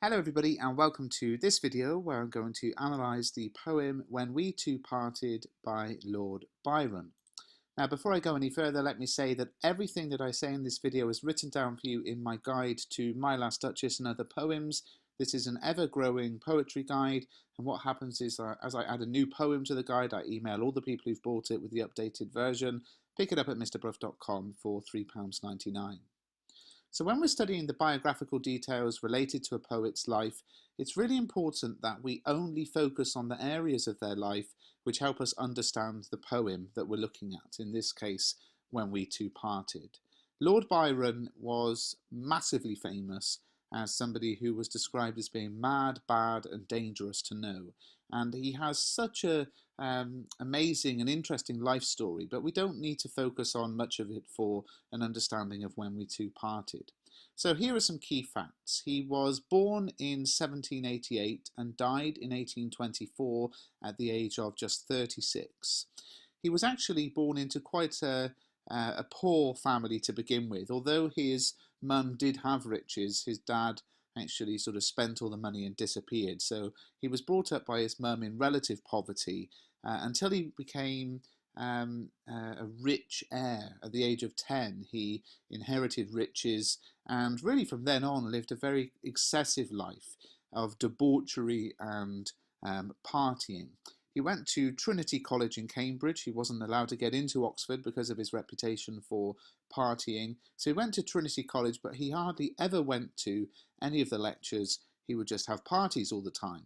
Hello everybody and welcome to this video where I'm going to analyse the poem When We Two Parted by Lord Byron. Now before I go any further, let me say that everything that I say in this video is written down for you in my guide to My Last Duchess and Other Poems. This is an ever-growing poetry guide, and what happens is as I add a new poem to the guide, I email all the people who've bought it with the updated version. Pick it up at mrbruff.com for £3.99. So when we're studying the biographical details related to a poet's life, it's really important that we only focus on the areas of their life which help us understand the poem that we're looking at, in this case, When We Two Parted. Lord Byron was massively famous as somebody who was described as being mad, bad and dangerous to know. And he has such a amazing and interesting life story, but we don't need to focus on much of it for an understanding of When We Two Parted. So here are some key facts. He was born in 1788 and died in 1824 at the age of just 36. He was actually born into quite a poor family to begin with. Although his mum did have riches, his dad actually sort of spent all the money and disappeared. So he was brought up by his mum in relative poverty until he became a rich heir. At the age of 10, he inherited riches and really from then on lived a very excessive life of debauchery and partying. He went to Trinity College in Cambridge. He wasn't allowed to get into Oxford because of his reputation for partying. So he went to Trinity College, but he hardly ever went to any of the lectures. He would just have parties all the time.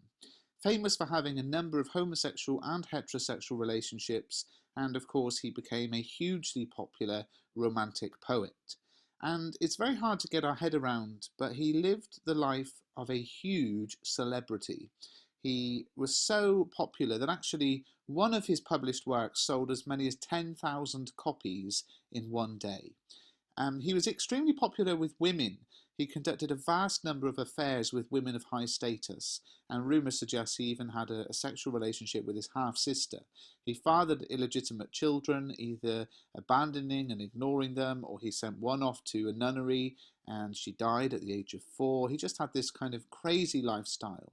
Famous for having a number of homosexual and heterosexual relationships, and of course he became a hugely popular romantic poet. And it's very hard to get our head around, but he lived the life of a huge celebrity. He was so popular that actually one of his published works sold as many as 10,000 copies in one day. He was extremely popular with women. He conducted a vast number of affairs with women of high status, and rumours suggest he even had a sexual relationship with his half-sister. He fathered illegitimate children, either abandoning and ignoring them, or he sent one off to a nunnery and she died at the age of 4. He just had this kind of crazy lifestyle.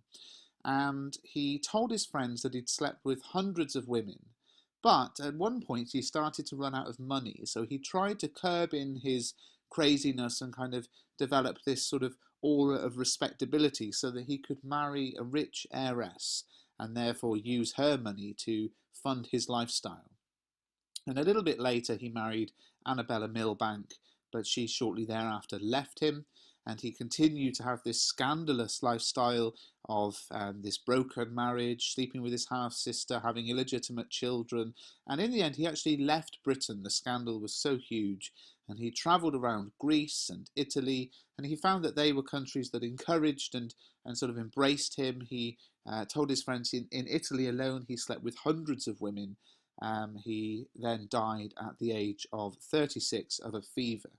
And he told his friends that he'd slept with hundreds of women. But at one point he started to run out of money, so he tried to curb in his craziness and kind of develop this sort of aura of respectability so that he could marry a rich heiress and therefore use her money to fund his lifestyle. And a little bit later he married Annabella Milbank, but she shortly thereafter left him, and he continued to have this scandalous lifestyle of this broken marriage, sleeping with his half-sister, having illegitimate children, and in the end he actually left Britain. The scandal was so huge, and he travelled around Greece and Italy, and he found that they were countries that encouraged and sort of embraced him. He told his friends in Italy alone he slept with hundreds of women. He then died at the age of 36 of a fever.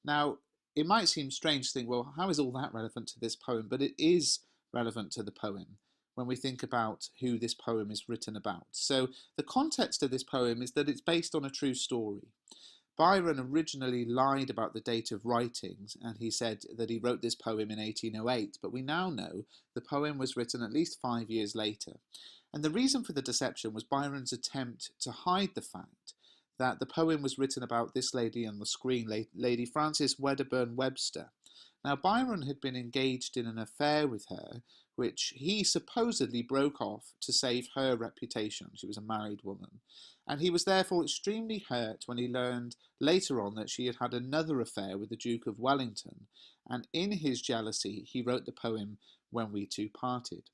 Now, it might seem strange to think, well, how is all that relevant to this poem? But it is relevant to the poem when we think about who this poem is written about. So the context of this poem is that it's based on a true story. Byron originally lied about the date of writings, and he said that he wrote this poem in 1808, but we now know the poem was written at least 5 years later. And the reason for the deception was Byron's attempt to hide the fact that the poem was written about this lady on the screen, Lady Frances Wedderburn Webster. Now, Byron had been engaged in an affair with her, which he supposedly broke off to save her reputation. She was a married woman. And he was therefore extremely hurt when he learned later on that she had had another affair with the Duke of Wellington. And in his jealousy, he wrote the poem When We Two Parted.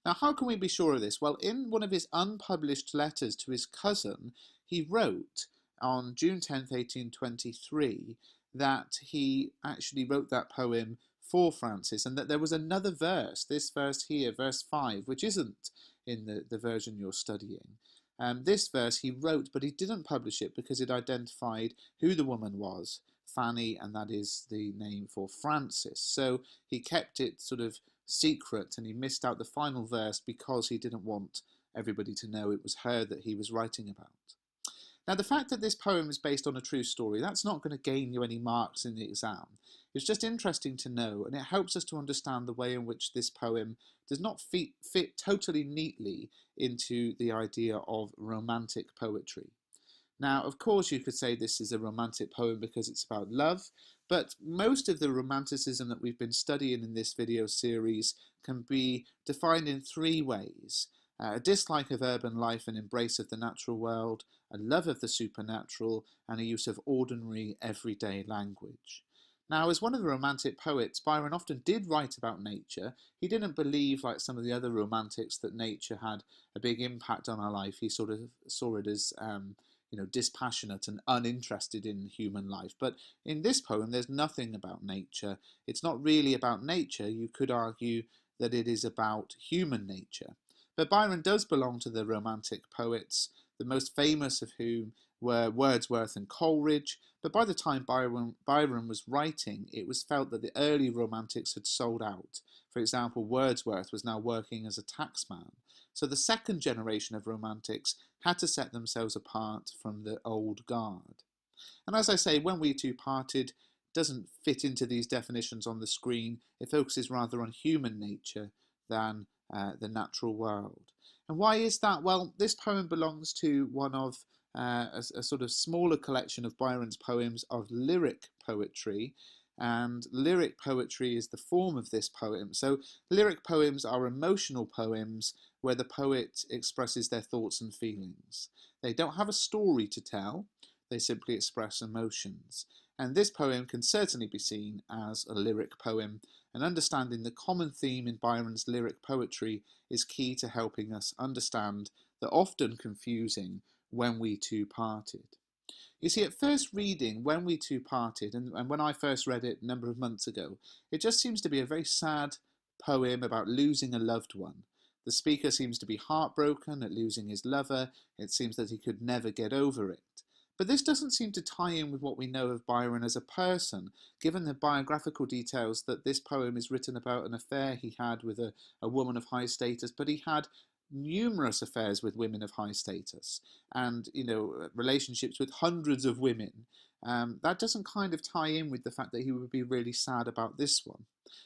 Now, how can we be sure of this? Well, in one of his unpublished letters to his cousin, he wrote on June 10th, 1823, that he actually wrote that poem for Frances, and that there was another verse, this verse here, verse 5, which isn't in the version you're studying. This verse he wrote, but he didn't publish it because it identified who the woman was, Fanny, and that is the name for Frances. So he kept it sort of secret, and he missed out the final verse because he didn't want everybody to know it was her that he was writing about. Now, the fact that this poem is based on a true story, that's not going to gain you any marks in the exam. It's just interesting to know, and it helps us to understand the way in which this poem does not fit totally neatly into the idea of romantic poetry. Now, of course, you could say this is a romantic poem because it's about love, but most of the romanticism that we've been studying in this video series can be defined in three ways. A dislike of urban life and embrace of the natural world, a love of the supernatural, and a use of ordinary, everyday language. Now, as one of the Romantic poets, Byron often did write about nature. He didn't believe, like some of the other romantics, that nature had a big impact on our life. He sort of saw it as dispassionate and uninterested in human life. But in this poem, there's nothing about nature. It's not really about nature. You could argue that it is about human nature. But Byron does belong to the Romantic poets, the most famous of whom were Wordsworth and Coleridge. But by the time Byron was writing, it was felt that the early Romantics had sold out. For example, Wordsworth was now working as a taxman. So the second generation of Romantics had to set themselves apart from the old guard. And as I say, When We Two Parted doesn't fit into these definitions on the screen. It focuses rather on human nature than the natural world. And why is that? Well, this poem belongs to one of a sort of smaller collection of Byron's poems of lyric poetry, and lyric poetry is the form of this poem. So lyric poems are emotional poems where the poet expresses their thoughts and feelings. They don't have a story to tell, they simply express emotions. And this poem can certainly be seen as a lyric poem, and understanding the common theme in Byron's lyric poetry is key to helping us understand the often confusing When We Two Parted. You see, at first reading When We Two Parted, and when I first read it a number of months ago, it just seems to be a very sad poem about losing a loved one. The speaker seems to be heartbroken at losing his lover. It seems that he could never get over it. But this doesn't seem to tie in with what we know of Byron as a person, given the biographical details that this poem is written about an affair he had with a woman of high status, but he had numerous affairs with women of high status and, relationships with hundreds of women. That doesn't kind of tie in with the fact that he would be really sad about this one.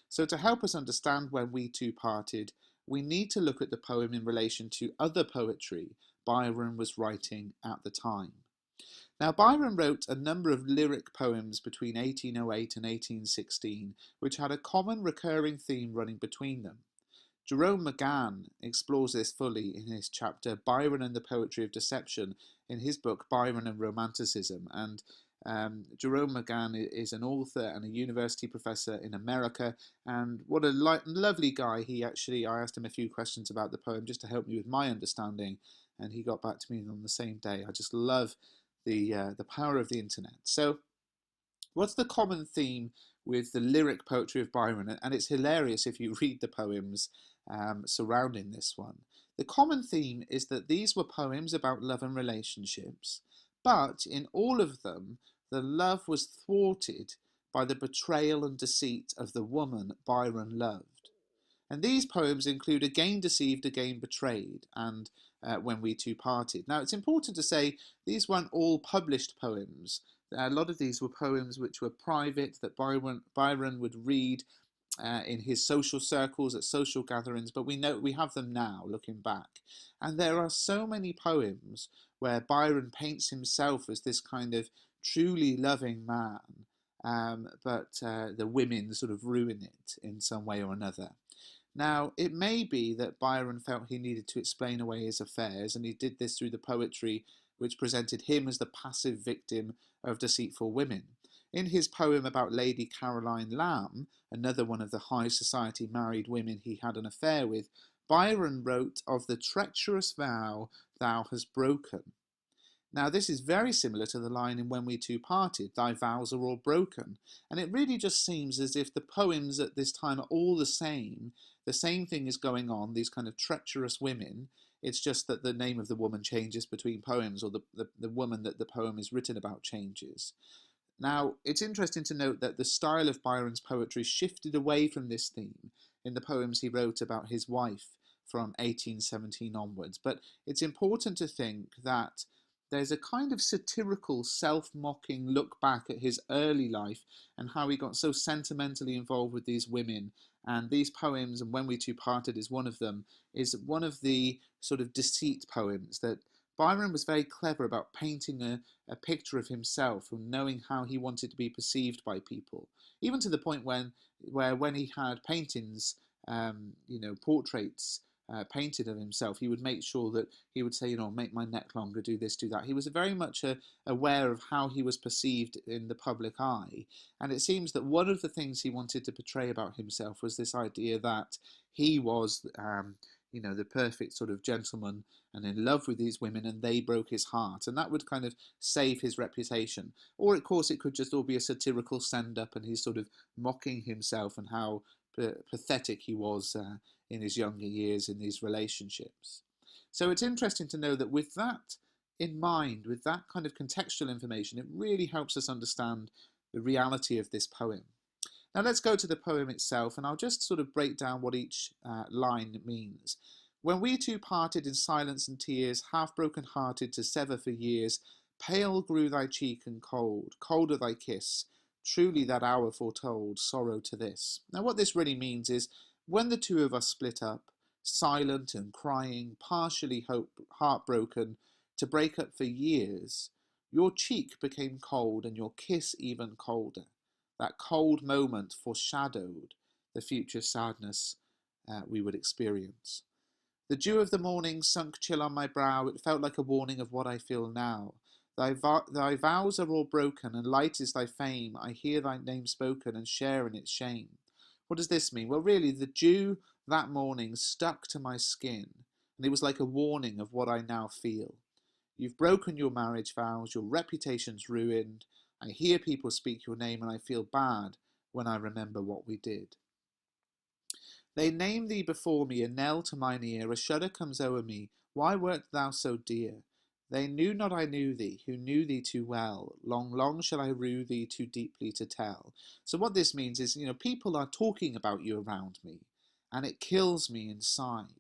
So to help us understand When We Two Parted, we need to look at the poem in relation to other poetry Byron was writing at the time. Now, Byron wrote a number of lyric poems between 1808 and 1816, which had a common recurring theme running between them. Jerome McGann explores this fully in his chapter Byron and the Poetry of Deception in his book Byron and Romanticism. And Jerome McGann is an author and a university professor in America, and what a lovely guy. I asked him a few questions about the poem just to help me with my understanding, and he got back to me on the same day. I just love the power of the internet. So what's the common theme with the lyric poetry of Byron? And it's hilarious if you read the poems surrounding this one. The common theme is that these were poems about love and relationships, but in all of them, the love was thwarted by the betrayal and deceit of the woman Byron loved. And these poems include Again Deceived, Again Betrayed, and When We Two Parted. Now, it's important to say these weren't all published poems. A lot of these were poems which were private, that Byron would read in his social circles, at social gatherings, but we have them now, looking back. And there are so many poems where Byron paints himself as this kind of truly loving man, but the women sort of ruin it in some way or another. Now, it may be that Byron felt he needed to explain away his affairs, and he did this through the poetry which presented him as the passive victim of deceitful women. In his poem about Lady Caroline Lamb, another one of the high society married women he had an affair with, Byron wrote of the treacherous vow thou hast broken. Now, this is very similar to the line in When We Two Parted, thy vows are all broken. And it really just seems as if the poems at this time are all the same. The same thing is going on, these kind of treacherous women. It's just that the name of the woman changes between poems, or the woman that the poem is written about changes. Now, it's interesting to note that the style of Byron's poetry shifted away from this theme in the poems he wrote about his wife from 1817 onwards. But it's important to think that there's a kind of satirical, self-mocking look back at his early life and how he got so sentimentally involved with these women. And these poems, and When We Two Parted is one of them, is one of the sort of deceit poems that Byron was very clever about painting a picture of himself and knowing how he wanted to be perceived by people, even to the point when he had paintings, portraits painted of himself, he would make sure that he would say, make my neck longer, do this, do that. He was very much aware of how he was perceived in the public eye. And it seems that one of the things he wanted to portray about himself was this idea that he was, the perfect sort of gentleman and in love with these women, and they broke his heart. And that would kind of save his reputation. Or, of course, it could just all be a satirical send-up and he's sort of mocking himself and how pathetic he was in his younger years in these relationships. So it's interesting to know that with that in mind, with that kind of contextual information, it really helps us understand the reality of this poem. Now let's go to the poem itself, and I'll just sort of break down what each line means. When we two parted in silence and tears, half broken hearted to sever for years, pale grew thy cheek and cold, colder thy kiss, truly that hour foretold sorrow to this. Now what this really means is, when the two of us split up, silent and crying, partially heartbroken, to break up for years, your cheek became cold and your kiss even colder. That cold moment foreshadowed the future sadness we would experience. The dew of the morning sunk chill on my brow. It felt like a warning of what I feel now. Thy vows are all broken, and light is thy fame. I hear thy name spoken and share in its shame. What does this mean? Well, really, the dew that morning stuck to my skin, and it was like a warning of what I now feel. You've broken your marriage vows, your reputation's ruined. I hear people speak your name, and I feel bad when I remember what we did. They name thee before me, a knell to mine ear, a shudder comes o'er me. Why wert thou so dear? They knew not I knew thee, who knew thee too well. Long, long shall I rue thee too deeply to tell. So what this means is, people are talking about you around me, and it kills me inside.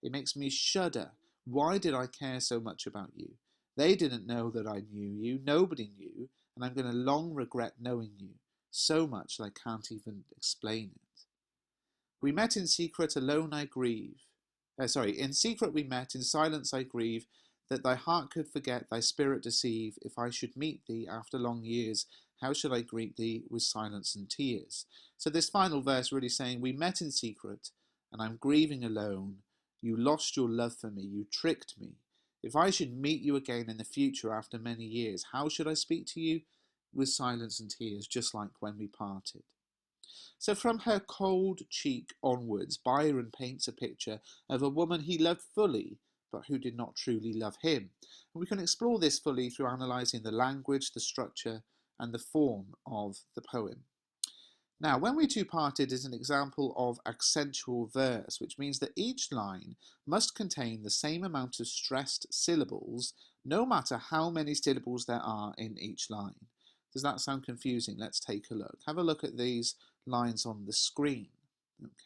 It makes me shudder. Why did I care so much about you? They didn't know that I knew you. Nobody knew, and I'm going to long regret knowing you, so much that I can't even explain it. We met in secret, alone I grieve. In secret we met, in silence I grieve, that thy heart could forget, thy spirit deceive. If I should meet thee after long years, how should I greet thee with silence and tears? So this final verse really saying, we met in secret, and I'm grieving alone. You lost your love for me, you tricked me. If I should meet you again in the future after many years, how should I speak to you? With silence and tears, just like when we parted. So from her cold cheek onwards, Byron paints a picture of a woman he loved fully, but who did not truly love him. And we can explore this fully through analysing the language, the structure, and the form of the poem. Now, When We Two Parted is an example of accentual verse, which means that each line must contain the same amount of stressed syllables, no matter how many syllables there are in each line. Does that sound confusing? Let's take a look. Have a look at these lines on the screen.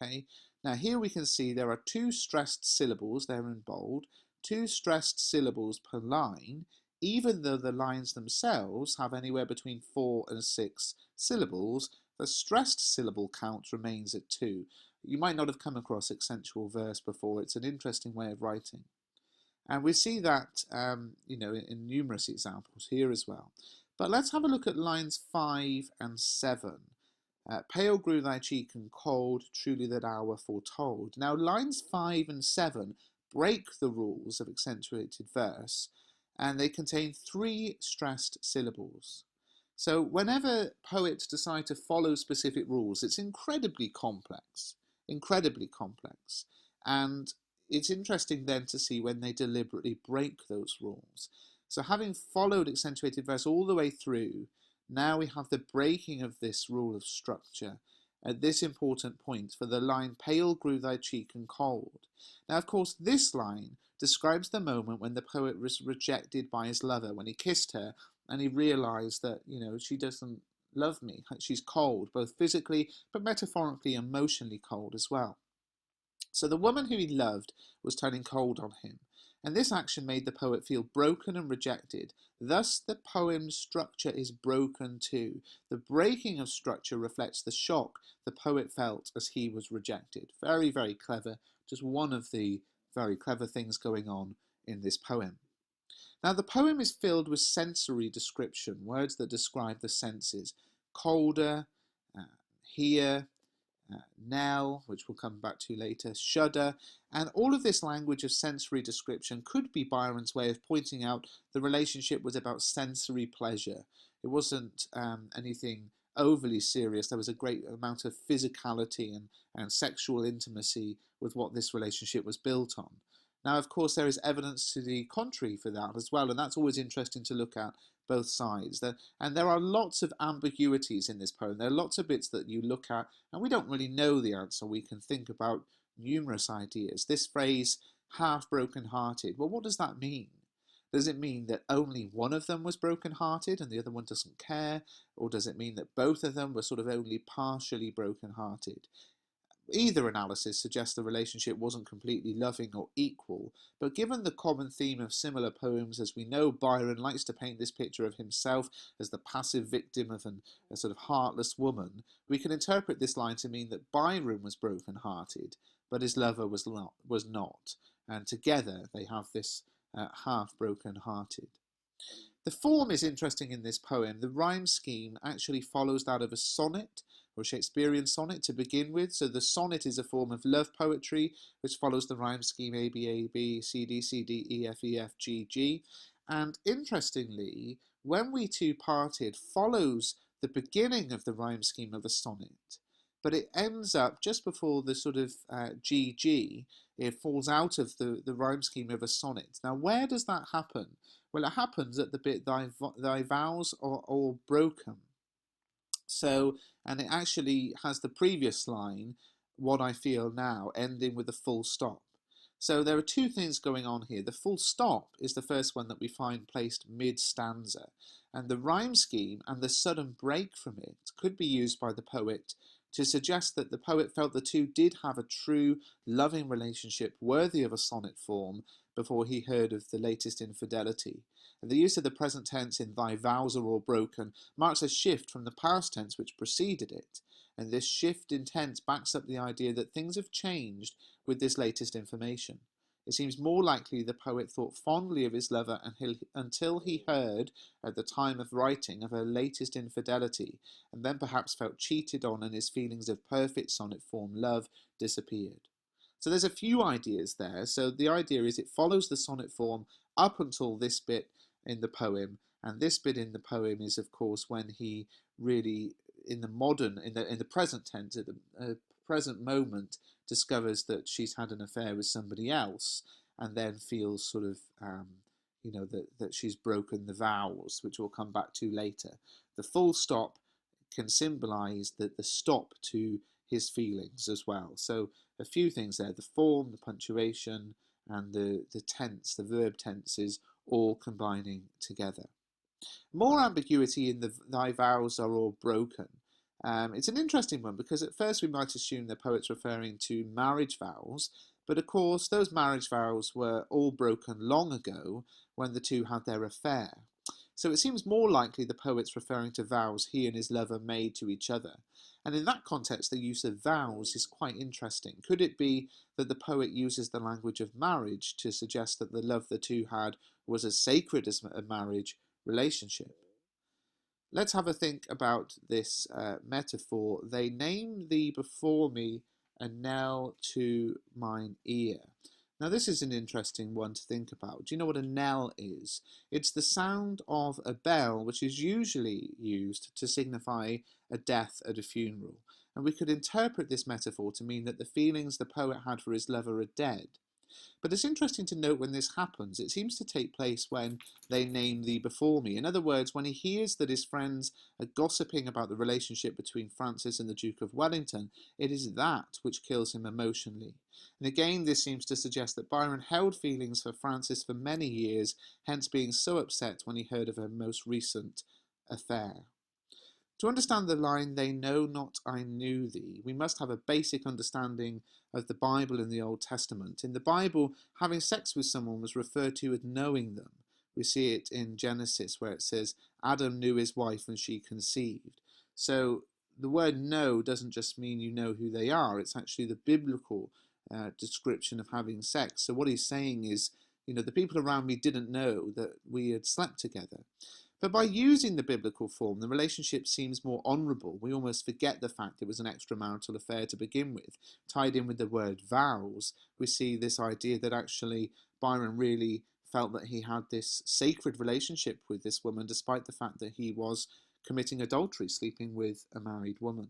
Okay. Now here we can see there are two stressed syllables, they're in bold, two stressed syllables per line, even though the lines themselves have anywhere between 4 and 6 syllables, the stressed syllable count remains at 2. You might not have come across accentual verse before. It's an interesting way of writing. And we see that in numerous examples here as well. But let's have a look at lines 5 and 7. Pale grew thy cheek and cold, truly that hour foretold. Now lines 5 and 7 break the rules of accentuated verse, and they contain 3 stressed syllables. So whenever poets decide to follow specific rules, it's incredibly complex, and it's interesting then to see when they deliberately break those rules. So having followed accentuated verse all the way through, now we have the breaking of this rule of structure at this important point for the line, pale grew thy cheek and cold. Now, of course, this line describes the moment when the poet was rejected by his lover, when he kissed her and he realized that, she doesn't love me. She's cold, both physically, but metaphorically, emotionally cold as well. So the woman who he loved was turning cold on him, and this action made the poet feel broken and rejected. Thus, the poem's structure is broken too. The breaking of structure reflects the shock the poet felt as he was rejected. Very, very clever. Just one of the very clever things going on in this poem. Now, the poem is filled with sensory description, words that describe the senses. Colder, hear, knell, which we'll come back to later, shudder, and all of this language of sensory description could be Byron's way of pointing out the relationship was about sensory pleasure. It wasn't anything overly serious. There was a great amount of physicality and sexual intimacy with what this relationship was built on. Now, of course, there is evidence to the contrary for that as well, and that's always interesting to look at both sides. And there are lots of ambiguities in this poem. There are lots of bits that you look at, and we don't really know the answer. We can think about numerous ideas. This phrase, half broken-hearted, well, what does that mean? Does it mean that only one of them was broken-hearted and the other one doesn't care? Or does it mean that both of them were sort of only partially broken-hearted? Either analysis suggests the relationship wasn't completely loving or equal, but given the common theme of similar poems, as we know, Byron likes to paint this picture of himself as the passive victim of a sort of heartless woman, we can interpret this line to mean that Byron was broken-hearted, but his lover was not, and together they have this half broken-hearted. The form is interesting in this poem. The rhyme scheme actually follows that of a sonnet, or Shakespearean sonnet to begin with. So the sonnet is a form of love poetry which follows the rhyme scheme A, B, A, B, C, D, C, D, E, F, E, F, G, G. And interestingly, When We Two Parted follows the beginning of the rhyme scheme of a sonnet, but it ends up just before the sort of G, G, it falls out of the rhyme scheme of a sonnet. Now, where does that happen? Well, it happens at the bit, thy vows are all broken. So, and it actually has the previous line, what I feel now, ending with a full stop. So there are two things going on here. The full stop is the first one that we find placed mid-stanza, and the rhyme scheme and the sudden break from it could be used by the poet to suggest that the poet felt the two did have a true, loving relationship worthy of a sonnet form before he heard of the latest infidelity. And the use of the present tense in thy vows are all broken marks a shift from the past tense which preceded it. And this shift in tense backs up the idea that things have changed with this latest information. It seems more likely the poet thought fondly of his lover until he heard, at the time of writing, of her latest infidelity, and then perhaps felt cheated on and his feelings of perfect sonnet form love disappeared. So there's a few ideas there. So the idea is it follows the sonnet form up until this bit in the poem, and this bit in the poem is, of course, when he really, in the present tense, at the present moment, discovers that she's had an affair with somebody else, and then feels sort of, that she's broken the vows, which we'll come back to later. The full stop can symbolize the stop to his feelings as well. So a few things there: the form, the punctuation, and the tense, the verb tenses, all combining together. More ambiguity in the thy vows are all broken. It's an interesting one because at first we might assume the poet's referring to marriage vows, but of course those marriage vows were all broken long ago when the two had their affair. So it seems more likely the poet's referring to vows he and his lover made to each other. And in that context, the use of vows is quite interesting. Could it be that the poet uses the language of marriage to suggest that the love the two had was as sacred as a marriage relationship? Let's have a think about this metaphor. They name thee before me, and knell to mine ear. Now this is an interesting one to think about. Do you know what a knell is? It's the sound of a bell which is usually used to signify a death at a funeral. And we could interpret this metaphor to mean that the feelings the poet had for his lover are dead. But it's interesting to note when this happens, it seems to take place when they name thee before me. In other words, when he hears that his friends are gossiping about the relationship between Francis and the Duke of Wellington, it is that which kills him emotionally. And again, this seems to suggest that Byron held feelings for Francis for many years, hence being so upset when he heard of her most recent affair. To understand the line, "They know not I knew thee," we must have a basic understanding of the Bible in the Old Testament. In the Bible, having sex with someone was referred to as knowing them. We see it in Genesis where it says, Adam knew his wife and she conceived. So the word know doesn't just mean you know who they are, it's actually the biblical description of having sex. So what he's saying is, the people around me didn't know that we had slept together. But by using the biblical form, the relationship seems more honourable. We almost forget the fact it was an extramarital affair to begin with. Tied in with the word vows, we see this idea that actually Byron really felt that he had this sacred relationship with this woman, despite the fact that he was committing adultery, sleeping with a married woman.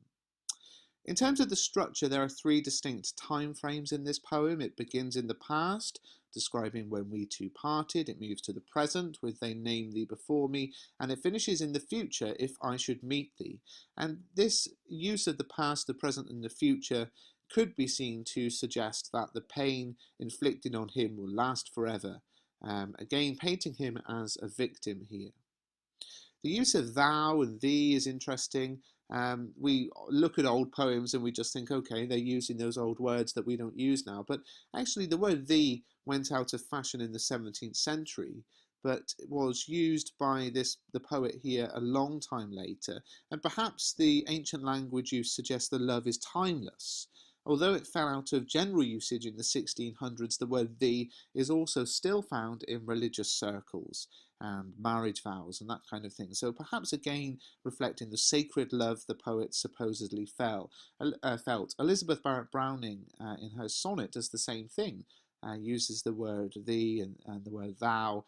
In terms of the structure, there are three distinct time frames in this poem. It begins in the past, describing when we two parted. It moves to the present with "they name thee before me," and it finishes in the future, "if I should meet thee." And this use of the past, the present, and the future could be seen to suggest that the pain inflicted on him will last forever, again painting him as a victim here. The use of thou and thee is interesting. We look at old poems and we just think, okay, they're using those old words that we don't use now. But actually the word thee went out of fashion in the 17th century, but it was used by the poet here a long time later. And perhaps the ancient language use suggests that love is timeless. Although it fell out of general usage in the 1600s, the word thee is also still found in religious circles and marriage vows and that kind of thing. So perhaps again reflecting the sacred love the poet supposedly felt. Elizabeth Barrett Browning in her sonnet does the same thing, uses the word thee and the word thou,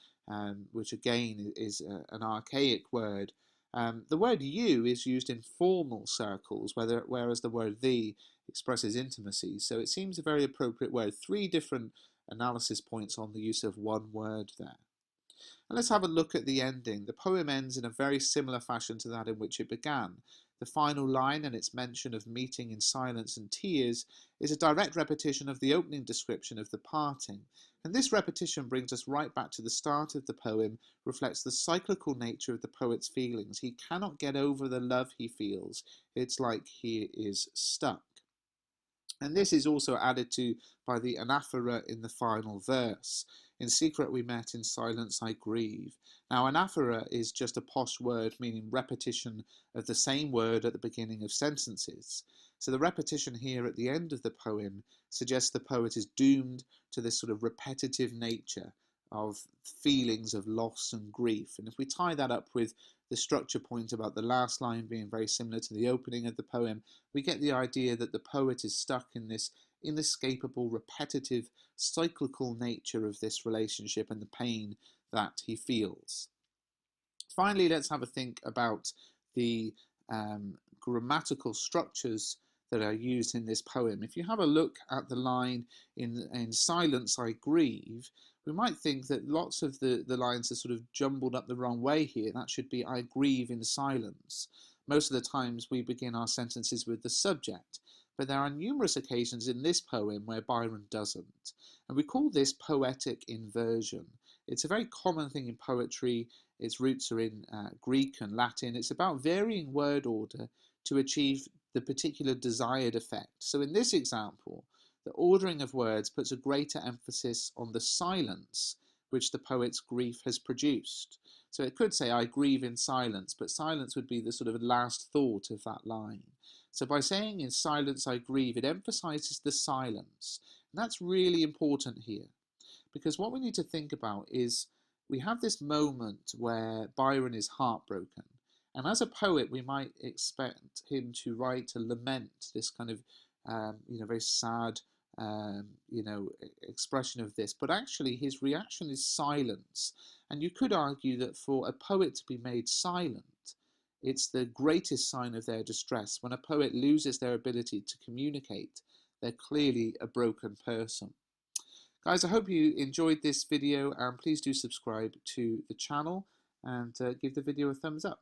which again is an archaic word. The word you is used in formal circles, whereas the word thee expresses intimacy. So it seems a very appropriate word. Three different analysis points on the use of one word there. And let's have a look at the ending. The poem ends in a very similar fashion to that in which it began. The final line and its mention of meeting in silence and tears is a direct repetition of the opening description of the parting. And this repetition brings us right back to the start of the poem, reflects the cyclical nature of the poet's feelings. He cannot get over the love he feels. It's like he is stuck. And this is also added to by the anaphora in the final verse. In secret we met, in silence I grieve. Now anaphora is just a posh word meaning repetition of the same word at the beginning of sentences. So the repetition here at the end of the poem suggests the poet is doomed to this sort of repetitive nature of feelings of loss and grief. And if we tie that up with the structure point about the last line being very similar to the opening of the poem, we get the idea that the poet is stuck in this inescapable, repetitive, cyclical nature of this relationship and the pain that he feels. Finally, let's have a think about the grammatical structures that are used in this poem. If you have a look at the line in silence I grieve, we might think that lots of the lines are sort of jumbled up the wrong way here. That should be I grieve in silence. Most of the times we begin our sentences with the subject, but there are numerous occasions in this poem where Byron doesn't. And we call this poetic inversion. It's a very common thing in poetry. Its roots are in Greek and Latin. It's about varying word order to achieve the particular desired effect. So in this example, the ordering of words puts a greater emphasis on the silence which the poet's grief has produced. So it could say, I grieve in silence, but silence would be the sort of last thought of that line. So by saying in silence I grieve, it emphasizes the silence. And that's really important here, because what we need to think about is we have this moment where Byron is heartbroken. And as a poet, we might expect him to write a lament, this kind of, very sad, expression of this. But actually, his reaction is silence. And you could argue that for a poet to be made silent, it's the greatest sign of their distress. When a poet loses their ability to communicate, they're clearly a broken person. Guys, I hope you enjoyed this video, and please do subscribe to the channel and give the video a thumbs up.